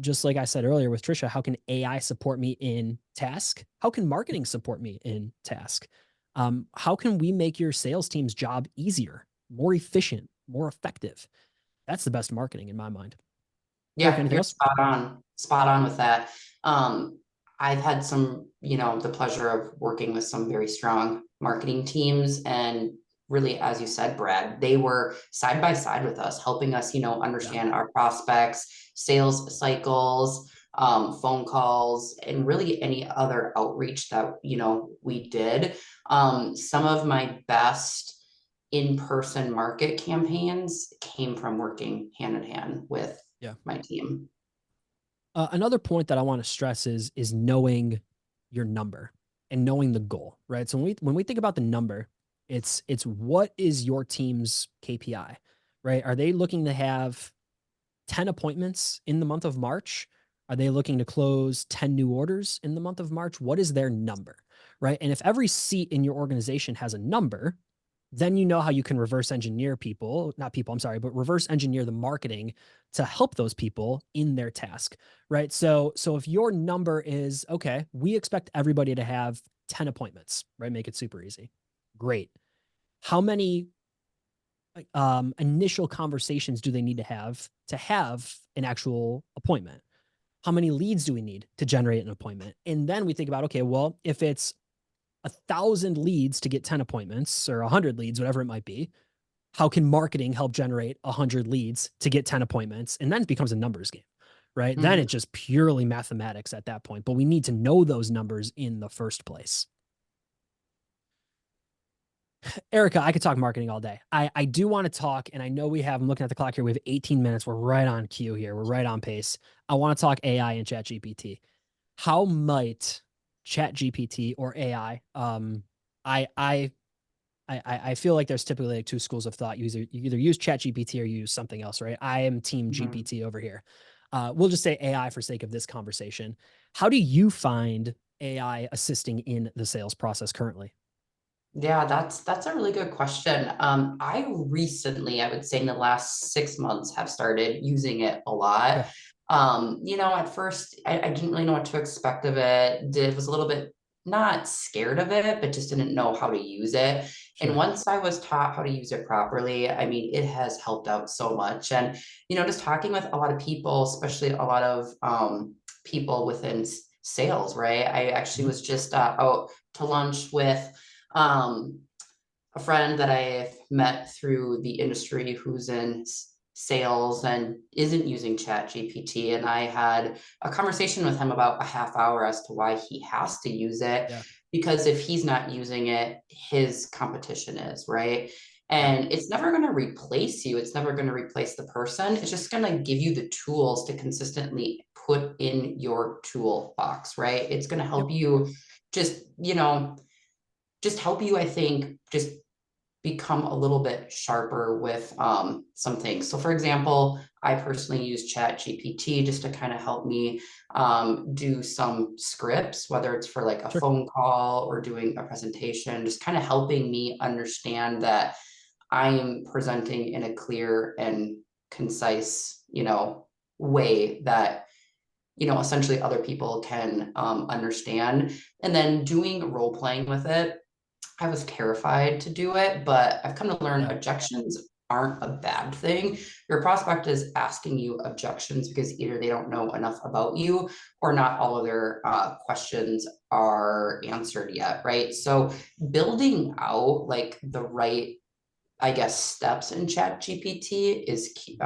Just like I said earlier with Trisha, how can AI support me in task? How can marketing support me in task? How can we make your sales team's job easier, more efficient, more effective? That's the best marketing in my mind. Eric, Yeah, anything you're else? spot on with that. I've had some, the pleasure of working with some very strong marketing teams, and really, as you said, Brad, they were side by side with us, helping us, understand our prospects, sales cycles, phone calls, and really any other outreach that, we did. Some of my best in-person market campaigns came from working hand in hand with Yeah. my team. Another point that I want to stress is knowing your number and knowing the goal, right? So when we think about the number, it's what is your team's KPI, right? Are they looking to have 10 appointments in the month of March? Are they looking to close 10 new orders in the month of March? What is their number, right? And if every seat in your organization has a number, then you know how you can reverse engineer but reverse engineer the marketing to help those people in their task, right? So if your number is, okay, we expect everybody to have 10 appointments, right? Make it super easy. Great. How many initial conversations do they need to have an actual appointment? How many leads do we need to generate an appointment? And then we think about, okay, well, if it's 1,000 leads to get 10 appointments or 100 leads, whatever it might be, how can marketing help generate 100 leads to get 10 appointments? And then it becomes a numbers game, right? Mm-hmm. Then it's just purely mathematics at that point, but we need to know those numbers in the first place. Erika, I could talk marketing all day. I do want to talk, and I know I'm looking at the clock here. We have 18 minutes. We're right on cue here. We're right on pace. I want to talk AI and ChatGPT. How might ChatGPT or AI, I feel like there's typically like two schools of thought. You either use ChatGPT or you use something else, right? I am team GPT over here. We'll just say AI for sake of this conversation. How do you find AI assisting in the sales process currently? Yeah, that's a really good question. I recently, I would say in the last 6 months, have started using it a lot. Okay. At first I didn't really know what to expect of it. Was a little bit not scared of it, but just didn't know how to use it. And Sure. once I was taught how to use it properly, I mean, it has helped out so much. And, just talking with a lot of people, especially a lot of people within sales, right? I actually was just out to lunch with a friend that I've met through the industry who's in sales and isn't using Chat GPT. And I had a conversation with him about a half hour as to why he has to use it. Yeah. Because if he's not using it, his competition is, right? Yeah. And it's never going to replace you. It's never going to replace the person. It's just going to give you the tools to consistently put in your toolbox, right? It's going to help you just, just help you, I think, just become a little bit sharper with some things. So for example, I personally use Chat GPT just to kind of help me do some scripts, whether it's for like a Sure. phone call or doing a presentation, just kind of helping me understand that I am presenting in a clear and concise, way that essentially other people can understand. And then doing role playing with it, I was terrified to do it, but I've come to learn Yeah. objections aren't a bad thing. Your prospect is asking you objections because either they don't know enough about you or not all of their questions are answered yet, right? So building out like the right, I guess, steps in Chat GPT is key.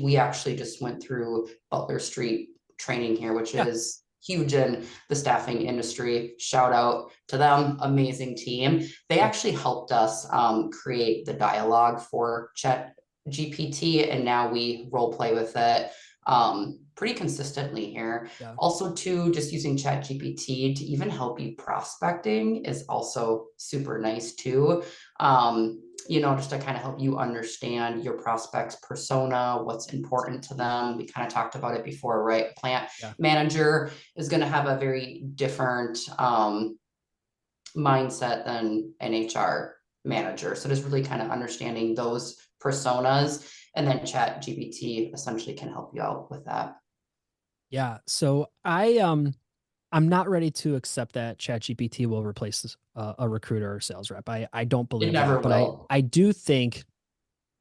We actually just went through Butler Street training here, which Yeah. is huge in the staffing industry. Shout out to them, amazing team. They actually helped us create the dialogue for Chat GPT, and now we role play with it pretty consistently here. Yeah. Also, too, just using Chat GPT to even help you prospecting is also super nice too. You know, just to kind of help you understand your prospect's persona, what's important to them. We kind of talked about it before, right? Plant manager is going to have a very different mindset than an HR manager. So just really kind of understanding those personas, and then Chat GPT essentially can help you out with that. Yeah. So I'm not ready to accept that ChatGPT will replace a recruiter or sales rep. I don't believe It never that, but will. I do think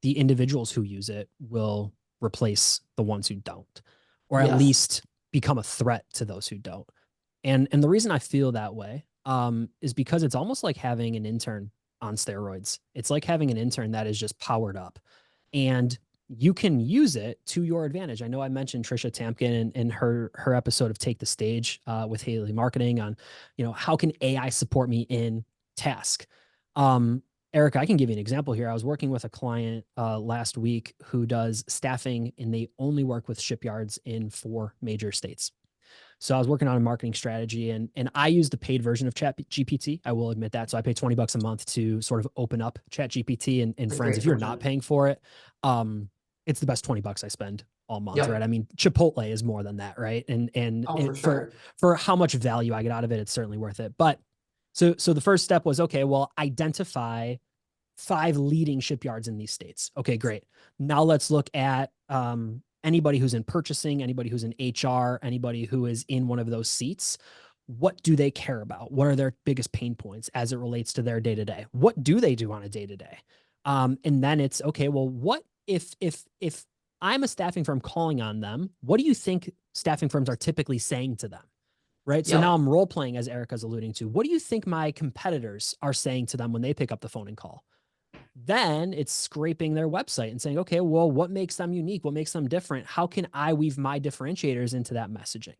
the individuals who use it will replace the ones who don't, or at Yes. least become a threat to those who don't. And the reason I feel that way is because it's almost like having an intern on steroids. It's like having an intern that is just powered up, and you can use it to your advantage. I know I mentioned Trisha Tampkin in her episode of Take the Stage with Haley Marketing on, you know, how can AI support me in task? Erika, I can give you an example here. I was working with a client last week who does staffing, and they only work with shipyards in 4 major states. So I was working on a marketing strategy, and I used the paid version of Chat GPT. I will admit that. So I pay $20 a month to sort of open up Chat GPT. And friends, if you're not paying for it, it's the best $20 I spend all month, right? I mean, Chipotle is more than that, right? And for how much value I get out of it, it's certainly worth it. But so the first step was, okay, well, identify 5 leading shipyards in these states. Okay, great. Now let's look at anybody who's in purchasing, anybody who's in HR, anybody who is in one of those seats. What do they care about? What are their biggest pain points as it relates to their day-to-day? What do they do on a day-to-day? And then it's, okay, well, what if I'm a staffing firm calling on them, what do you think staffing firms are typically saying to them? Right. So now I'm role playing, as Erika's alluding to. What do you think my competitors are saying to them when they pick up the phone and call? Then it's scraping their website and saying, okay, well, what makes them unique? What makes them different? How can I weave my differentiators into that messaging?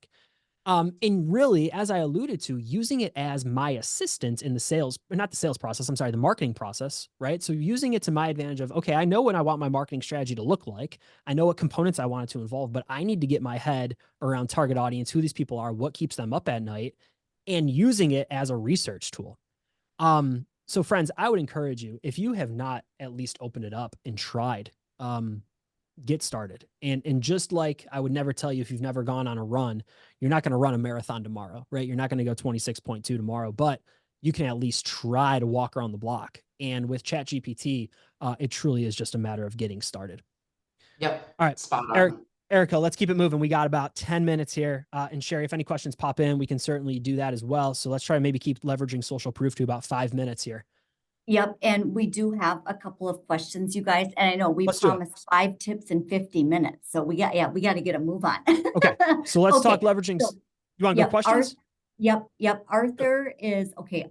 And really, as I alluded to, using it as my assistant in the sales, or not the sales process, I'm sorry, the marketing process, right? So using it to my advantage of, okay, I know what I want my marketing strategy to look like. I know what components I want it to involve, but I need to get my head around target audience, who these people are, what keeps them up at night, and using it as a research tool. So friends, I would encourage you, if you have not at least opened it up and tried, get started. And just like I would never tell you, if you've never gone on a run, you're not going to run a marathon tomorrow, right? You're not going to go 26.2 tomorrow, but you can at least try to walk around the block. And with ChatGPT, it truly is just a matter of getting started. Yep. All right. Spot on. Erika, let's keep it moving. We got about 10 minutes here. And Sherry, if any questions pop in, we can certainly do that as well. So let's try to maybe keep leveraging social proof to about 5 minutes here. Yep, and we do have a couple of questions, you guys, and I know we Let's do it. promised 5 tips in 50 minutes, so we got to get a move on. Okay, so let's talk leveraging. So, you want to go questions? Yep. Arthur is, okay,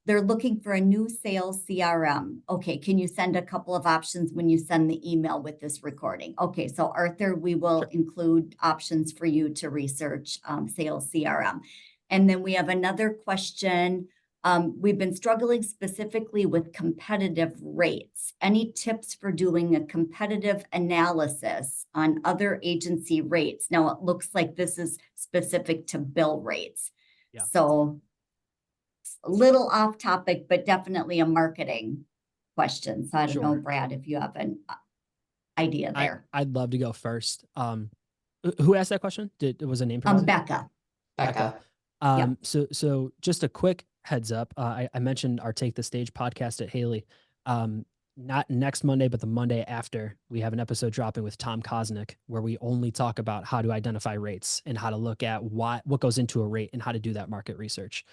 they're looking for a new sales CRM. Okay, can you send a couple of options when you send the email with this recording? Okay, so Arthur, we will include options for you to research sales CRM. And then we have another question. We've been struggling specifically with competitive rates. Any tips for doing a competitive analysis on other agency rates? Now, it looks like this is specific to bill rates. Yeah. So a little off topic, but definitely a marketing question. So I don't know, Brad, if you have an idea there. I'd love to go first. Who asked that question? Was a name provided? Becca. So just a quick heads up. I mentioned our Take the Stage podcast at Haley. Not next Monday, but the Monday after, we have an episode dropping with Tom Kosnick, where we only talk about how to identify rates and how to look at what goes into a rate and how to do that market research.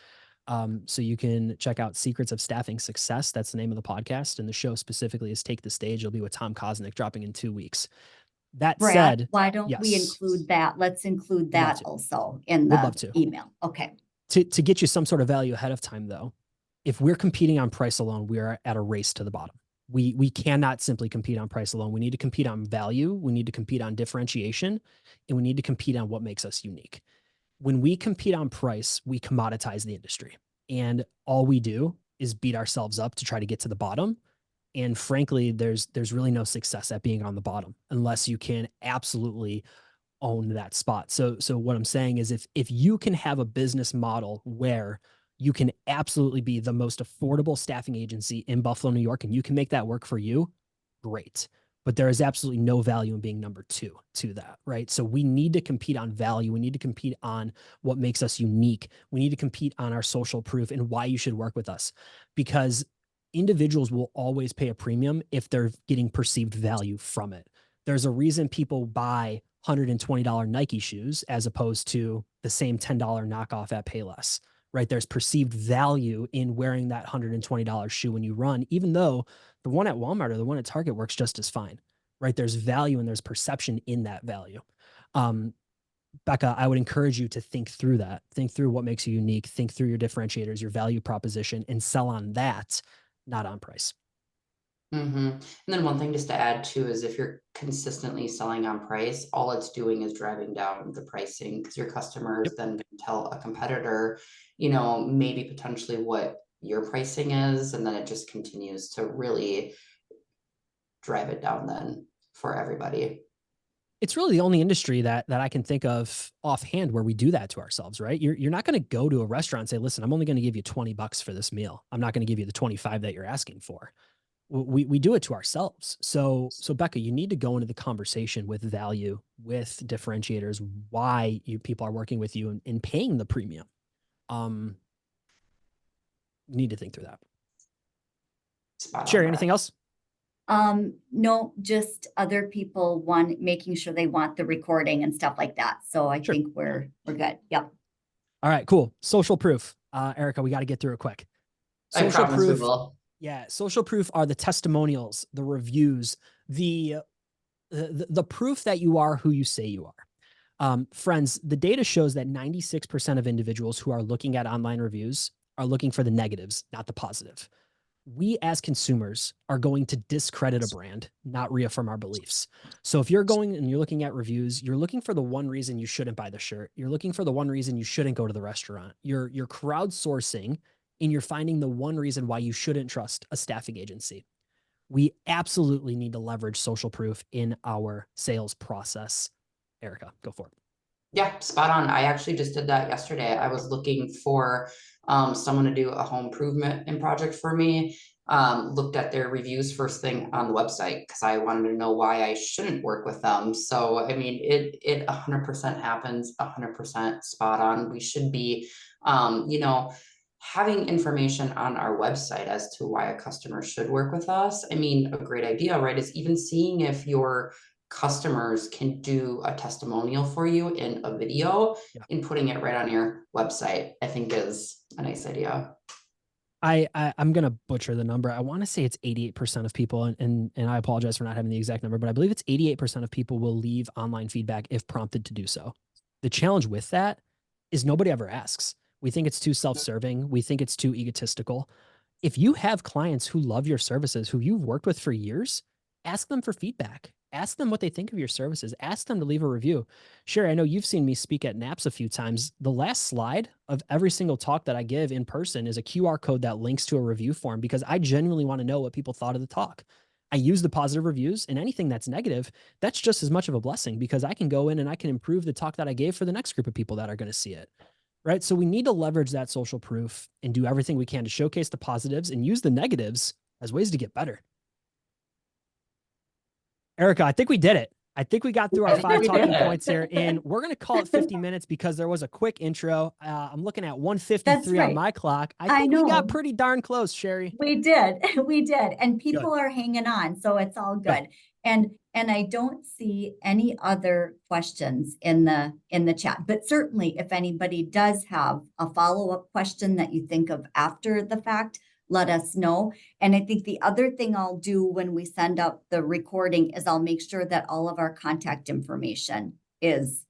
So you can check out Secrets of Staffing Success. That's the name of the podcast. And the show specifically is Take the Stage. It'll be with Tom Kosnick, dropping in 2 weeks. That Brad, said, why don't we yes, include that? Let's include would love that to. also in Would love the to. email. Okay. To get you some sort of value ahead of time, though, if we're competing on price alone, we are at a race to the bottom. We cannot simply compete on price alone. We need to compete on value. We need to compete on differentiation, and we need to compete on what makes us unique. When we compete on price, we commoditize the industry, and all we do is beat ourselves up to try to get to the bottom. And frankly, there's really no success at being on the bottom unless you can absolutely own that spot. So what I'm saying is if you can have a business model where you can absolutely be the most affordable staffing agency in Buffalo, New York, and you can make that work for you, great. But there is absolutely no value in being number two to that, right? So we need to compete on value. We need to compete on what makes us unique. We need to compete on our social proof and why you should work with us, because individuals will always pay a premium if they're getting perceived value from it. There's a reason people buy $120 Nike shoes as opposed to the same $10 knockoff at Payless, right? There's perceived value in wearing that $120 shoe when you run, even though the one at Walmart or the one at Target works just as fine, right? There's value and there's perception in that value. Becca, I would encourage you to think through that. Think through what makes you unique. Think through your differentiators, your value proposition, and sell on that, not on price. And then one thing just to add too is if you're consistently selling on price, all it's doing is driving down the pricing, because your customers then can tell a competitor, maybe potentially what your pricing is, and then it just continues to really drive it down then for everybody. It's really the only industry that I can think of offhand where we do that to ourselves, right? You're not going to go to a restaurant and say, listen, I'm only going to give you $20 for this meal. I'm not going to give you the 25 that you're asking for. We do it to ourselves. So Becca, you need to go into the conversation with value, with differentiators, why people are working with you and paying the premium. You need to think through that. Sherry, anything else? No, just other people making sure they want the recording and stuff like that. So I think we're good. Yep. All right, cool. Social proof. Erika, we got to get through it quick. Social proof. Yeah, social proof are the testimonials, the reviews, the proof that you are who you say you are. Friends, the data shows that 96% of individuals who are looking at online reviews are looking for the negatives, not the positive. We as consumers are going to discredit a brand, not reaffirm our beliefs. So if you're going and you're looking at reviews, you're looking for the one reason you shouldn't buy the shirt. You're looking for the one reason you shouldn't go to the restaurant. You're crowdsourcing and you're finding the one reason why you shouldn't trust a staffing agency. We absolutely need to leverage social proof in our sales process. Erika, go for it. Yeah, spot on. I actually just did that yesterday. I was looking for someone to do a home improvement project for me. Looked at their reviews first thing on the website because I wanted to know why I shouldn't work with them. So, I mean, it 100% happens, 100% spot on. We should be, having information on our website as to why a customer should work with us. I mean, a great idea, right, is even seeing if your customers can do a testimonial for you in a video and putting it right on your website, I think is a nice idea. I'm going to butcher the number. I want to say it's 88% of people, and I apologize for not having the exact number, but I believe it's 88% of people will leave online feedback if prompted to do so. The challenge with that is nobody ever asks. We think it's too self-serving. We think it's too egotistical. If you have clients who love your services, who you've worked with for years, ask them for feedback. Ask them what they think of your services. Ask them to leave a review. Sure, I know you've seen me speak at NAPS a few times. The last slide of every single talk that I give in person is a QR code that links to a review form because I genuinely want to know what people thought of the talk. I use the positive reviews, and anything that's negative, that's just as much of a blessing because I can go in and I can improve the talk that I gave for the next group of people that are going to see it. Right? So we need to leverage that social proof and do everything we can to showcase the positives and use the negatives as ways to get better. Erika, I think we did it. I think we got through our 5 talking points here, and we're going to call it 50 minutes because there was a quick intro. I'm looking at 1:53 on my clock. I think we got pretty darn close, Sherry. We did. We did. And people are hanging on, so it's all good. And And I don't see any other questions in the chat, but certainly if anybody does have a follow-up question that you think of after the fact, let us know. And I think the other thing I'll do when we send up the recording is I'll make sure that all of our contact information is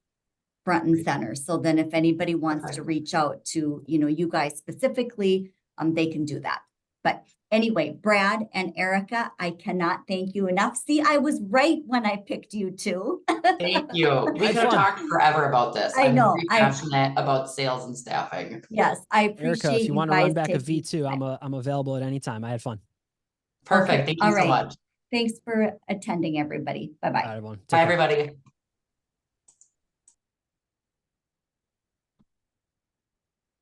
front and center. So then if anybody wants to reach out to, you guys specifically, they can do that. But anyway, Brad and Erika, I cannot thank you enough. See, I was right when I picked you two. Thank you. We Had could have fun. talked forever about this. I know, I'm very passionate about sales and staffing. Yes, I appreciate Erica, if you want to guys run back a taking V2, time. I'm available at any time. I had fun. Perfect. Okay, Thank you all so right. much. Thanks for attending, everybody. Bye-bye. All right, everyone. Take Bye, care. everybody.